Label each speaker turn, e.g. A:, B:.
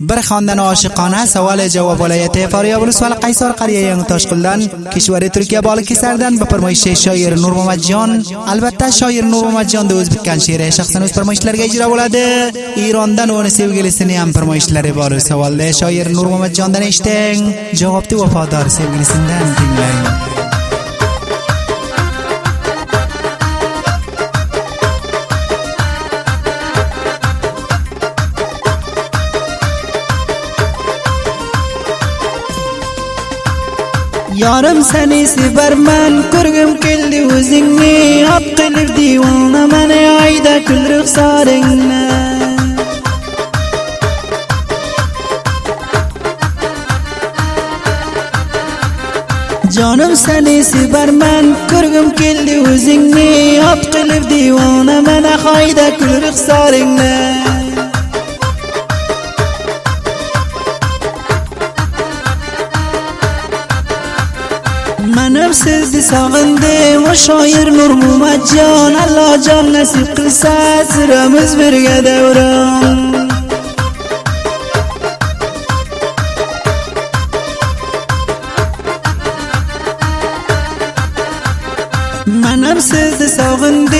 A: Bir xondan oshiqona savol javob viloyati Farg'ona viloyati Qaysar qariya yangi Toshquldan Kishvari Turkiya bog'li kesardan bipirmoyshi shoir Nur Muhammadjon. Albatta shoir Nur Muhammadjonda o'z bitgan she'ri shaxsan o'z firmoyishlariga ijro bo'ladi. Erondan o'ni sevgilisini ham firmoyishlari bor. Savolda shoir Nur Muhammadjondan eshiting, javobni vafodor sevgilisidan tinglang. Yarım seni severmen, ko'rgim keldi o'zingni, haq qilib divona meni ayda kul ruxsaringni. Canım seni severmen, ko'rgim keldi o'zingni, haq qilib divona meni ayda kul ruxsaringni. Menem sizni sog'indim o shoir Nur Muhammadjon. Allah jon nasib qilsa siramiz birga davron. Menem sizni sog'indim